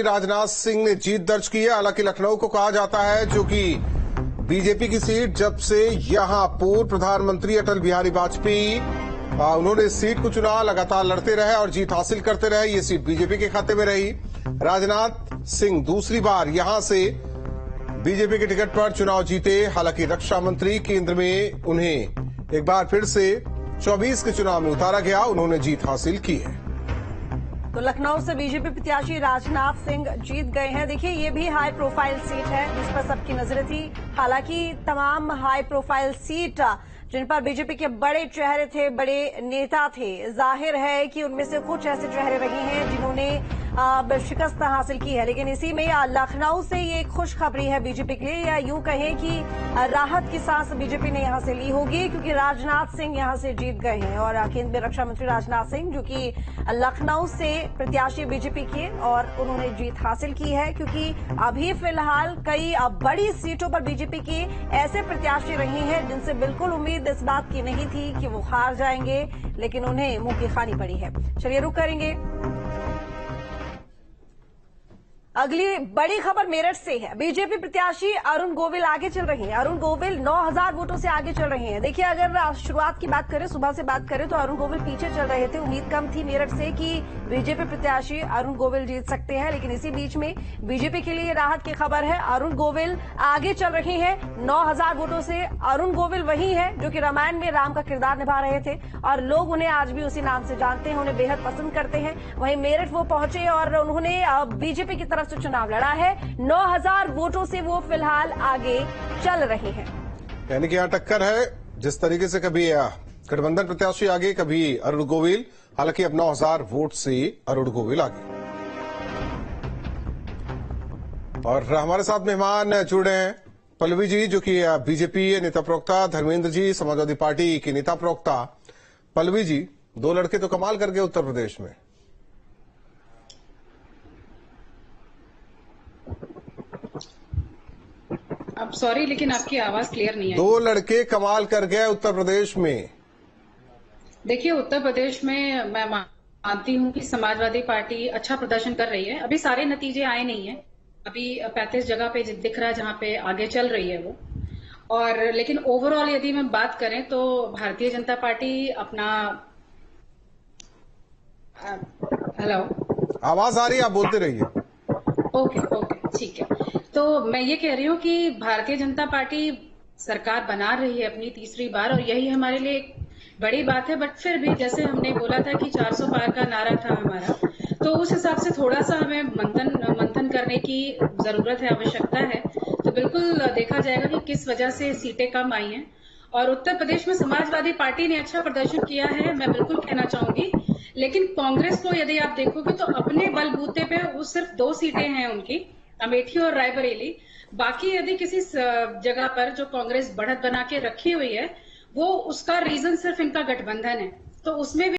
राजनाथ सिंह ने जीत दर्ज की है। हालांकि लखनऊ को कहा जाता है जो कि बीजेपी की सीट, जब से यहां पूर्व प्रधानमंत्री अटल बिहारी वाजपेयी उन्होंने इस सीट को चुना, लगातार लड़ते रहे और जीत हासिल करते रहे। ये सीट बीजेपी के खाते में रही। राजनाथ सिंह दूसरी बार यहां से बीजेपी के टिकट पर चुनाव जीते। हालांकि रक्षा मंत्री केंद्र में उन्हें एक बार फिर से 24 के चुनाव में उतारा गया, उन्होंने जीत हासिल की है। तो लखनऊ से बीजेपी प्रत्याशी राजनाथ सिंह जीत गए हैं। देखिए, ये भी हाई प्रोफाइल सीट है जिस पर सबकी नजरें थी। हालांकि तमाम हाई प्रोफाइल सीट जिन पर बीजेपी के बड़े चेहरे थे, बड़े नेता थे, जाहिर है कि उनमें से कुछ ऐसे चेहरे रहे हैं जिन्होंने शिकस्त हासिल की है। लेकिन इसी में लखनऊ से ये खुशखबरी है बीजेपी के लिए, या यूं कहें कि राहत की सांस बीजेपी ने यहां से ली होगी, क्योंकि राजनाथ सिंह यहां से जीत गए हैं। और केंद्र में रक्षा मंत्री राजनाथ सिंह, जो कि लखनऊ से प्रत्याशी बीजेपी के, और उन्होंने जीत हासिल की है। क्योंकि अभी फिलहाल कई बड़ी सीटों पर बीजेपी के ऐसे प्रत्याशी रहे हैं जिनसे बिल्कुल उम्मीद इस बात की नहीं थी कि वो हार जाएंगे, लेकिन उन्हें मुंह की खानी पड़ी है। चलिए रुक करेंगे। अगली बड़ी खबर मेरठ से है। बीजेपी प्रत्याशी अरुण गोविल आगे चल रही हैं। अरुण गोविल 9000 वोटों से आगे चल रहे हैं। देखिए, अगर शुरुआत की बात करें, सुबह से बात करें, तो अरुण गोविल पीछे चल रहे थे। उम्मीद कम थी मेरठ से कि बीजेपी प्रत्याशी अरुण गोविल जीत सकते हैं, लेकिन इसी बीच में बीजेपी के लिए राहत की खबर है। अरुण गोविल आगे चल रहे हैं 9000 वोटों से। अरुण गोविल वही है जो कि रामायण में राम का किरदार निभा रहे थे, और लोग उन्हें आज भी उसी नाम से जानते हैं, उन्हें बेहद पसंद करते हैं। वहीं मेरठ वो पहुंचे और उन्होंने बीजेपी की तरफ से चुनाव लड़ा है। 9000 वोटों से वो फिलहाल आगे चल रहे हैं। यानी कि यहां टक्कर है। जिस तरीके से कभी गठबंधन प्रत्याशी आगे, कभी अरुण गोविल। हालांकि अब 9000 वोट से अरुण गोविल आगे। और हमारे साथ मेहमान जुड़े हैं पल्लवी जी, जो कि बीजेपी नेता प्रवक्ता, धर्मेंद्र जी समाजवादी पार्टी के नेता प्रवक्ता। पल्लवी जी, दो लड़के तो कमाल कर गए उत्तर प्रदेश में। अब सॉरी, लेकिन आपकी आवाज क्लियर नहीं है। दो लड़के कमाल कर गए उत्तर प्रदेश में। देखिए, उत्तर प्रदेश में मैं मानती हूं कि समाजवादी पार्टी अच्छा प्रदर्शन कर रही है। अभी सारे नतीजे आए नहीं है। अभी 35 जगह पे दिख रहा है जहां पे आगे चल रही है वो। और लेकिन ओवरऑल यदि मैं बात करें तो भारतीय जनता पार्टी अपना हेलो, आवाज आ रही है, आप बोलते रहिए। ओके, ठीक है। तो मैं ये कह रही हूँ कि भारतीय जनता पार्टी सरकार बना रही है अपनी तीसरी बार, और यही हमारे लिए एक बड़ी बात है। बट फिर भी, जैसे हमने बोला था कि 400 पार का नारा था हमारा, तो उस हिसाब से थोड़ा सा हमें मंथन करने की जरूरत है, आवश्यकता है। तो बिल्कुल देखा जाएगा कि किस वजह से सीटें कम आई हैं। और उत्तर प्रदेश में समाजवादी पार्टी ने अच्छा प्रदर्शन किया है, मैं बिल्कुल कहना चाहूंगी। लेकिन कांग्रेस को यदि आप देखोगे तो अपने बलबूते पे वो सिर्फ 2 सीटें हैं उनकी, अमेठी और रायबरेली। बाकी यदि किसी जगह पर जो कांग्रेस बढ़त बना के रखी हुई है, वो उसका रीजन सिर्फ इनका गठबंधन है। तो उसमें भी